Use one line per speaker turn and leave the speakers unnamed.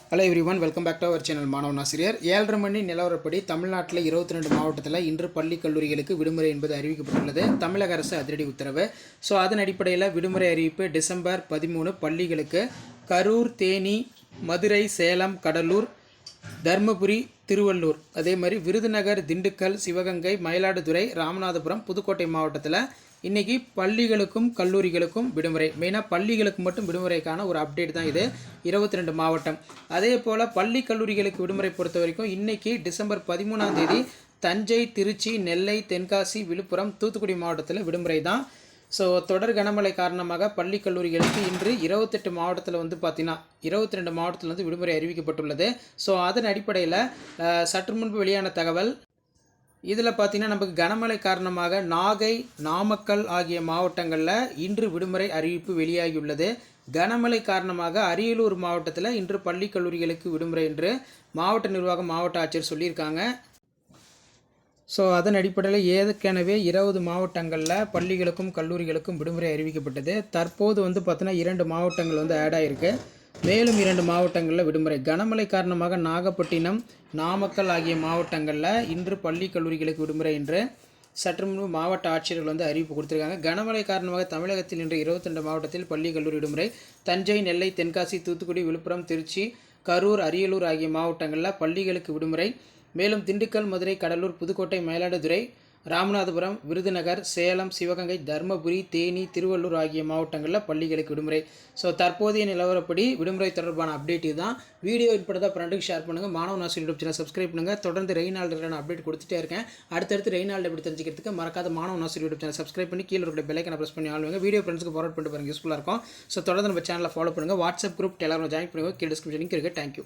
Hello everyone, welcome back to our channel மாணவன் ஆசிரியர். 7:30 மணி நிலவரப்படி தமிழ்நாட்டில் 22 மாவட்டத்தில் இன்று பள்ளி கல்லூரிகளுக்கு விடுமுறை என்பது அறிவிக்கப்பட்டுள்ளது. தமிழக அரசு அதிரடி உத்தரவு. ஸோ அதன் அடிப்படையில் விடுமுறை அறிவிப்பு டிசம்பர் 13 பள்ளிகளுக்கு கரூர், தேனி, மதுரை, சேலம், கடலூர், தர்மபுரி, திருவள்ளூர், அதே மாதிரி விருதுநகர், திண்டுக்கல், சிவகங்கை, மயிலாடுதுறை, ராமநாதபுரம், புதுக்கோட்டை மாவட்டத்தில் இன்றைக்கி பள்ளிகளுக்கும் கல்லூரிகளுக்கும் விடுமுறை. மெயினாக பள்ளிகளுக்கு மட்டும் விடுமுறைக்கான ஒரு அப்டேட் தான் இது. 22 மாவட்டம். அதே போல் பள்ளி கல்லூரிகளுக்கு விடுமுறை பொறுத்த வரைக்கும் இன்றைக்கி டிசம்பர் 13ஆம் தேதி தஞ்சை, திருச்சி, நெல்லை, தென்காசி, விழுப்புரம், தூத்துக்குடி மாவட்டத்தில் விடுமுறை தான். ஸோ தொடர் கனமழை காரணமாக பள்ளி கல்லூரிகளுக்கு இன்று 28 மாவட்டத்தில் பார்த்தீங்கன்னா 22 மாவட்டத்தில் விடுமுறை அறிவிக்கப்பட்டுள்ளது. ஸோ அதன் அடிப்படையில் சற்று முன்பு வெளியான தகவல் இதில் பார்த்திங்கன்னா நமக்கு கனமழை காரணமாக நாகை, நாமக்கல் ஆகிய மாவட்டங்களில் இன்று விடுமுறை அறிவிப்பு வெளியாகியுள்ளது. கனமழை காரணமாக அரியலூர் மாவட்டத்தில் இன்று பள்ளி கல்லூரிகளுக்கு விடுமுறை என்று மாவட்ட நிர்வாகம், மாவட்ட ஆட்சியர் சொல்லியிருக்காங்க. ஸோ அதன் அடிப்படையில் ஏற்கனவே 20 மாவட்டங்களில் பள்ளிகளுக்கும் கல்லூரிகளுக்கும் விடுமுறை அறிவிக்கப்பட்டது. தற்போது பார்த்தீங்கன்னா 2 மாவட்டங்கள் ஆட் ஆகிருக்கு. மேலும் 2 மாவட்டங்களில் விடுமுறை. கனமழை காரணமாக நாகப்பட்டினம், நாமக்கல் ஆகிய மாவட்டங்களில் இன்று பள்ளி கல்லூரிகளுக்கு விடுமுறை என்று சற்று முன்பு மாவட்ட ஆட்சியர்கள் அறிவிப்பு கொடுத்துருக்காங்க. கனமழை காரணமாக தமிழகத்தில் இன்று 22 மாவட்டத்தில் பள்ளி கல்லூரி விடுமுறை. தஞ்சை, நெல்லை, தென்காசி, தூத்துக்குடி, விழுப்புரம், திருச்சி, கரூர், அரியலூர் ஆகிய மாவட்டங்களில் பள்ளிகளுக்கு விடுமுறை. மேலும் திண்டுக்கல், மதுரை, கடலூர், புதுக்கோட்டை, மயிலாடுதுறை, ராமநாதபுரம், விருதுநகர், சேலம், சிவகங்கை, தர்மபுரி, தேனி, திருவள்ளூர் ஆகிய மாவட்டங்களில் பள்ளிகளுக்கு விடுமுறை. ஸோ தற்போதைய நிலவரப்படி விடுமுறை தொடர்பான அப்டேட் தான். வீடியோ இப்படி ஃப்ரெண்டுக்கு ஷேர் பண்ணுங்கள். மாணவன் ஆசிரியர் யூடியூப் சேனல் சப்ஸ்கிரைப் பண்ணுங்கள். தொடர்ந்து ரெய்னால்டான அப்டேட் கொடுத்துட்டே இருக்கேன். அடுத்தடுத்து ரெய்னால்டு எப்படி தெரிஞ்சுக்கிறதுக்கு மறக்காத மாணவன் ஆசிரியர் யூடியூப் சேனல் சப்ஸ்கிரைப் பண்ணி கீழே இருக்கிற பெல்லைக்கனை ப்ரெஸ் பண்ணி ஆளுங்க. வீடியோ ஃப்ரெண்ட்ஸ்க்கு ஃபார்வர்ட் பண்ணிட்டு பாருங்கள், யூஸ்ஃபுல்லாக இருக்கும். ஸோ தொடர்ந்து நம்ம சேனலில் ஃபாலோ பண்ணுங்கள். வாட்ஸ்அப் குரூப், டெலிகிராம் ஜாயின் பண்ணுங்கள். கீழே டிஸ்கிரிப்ஷன் லிங்க் இருக்குது. தேங்க்யூ.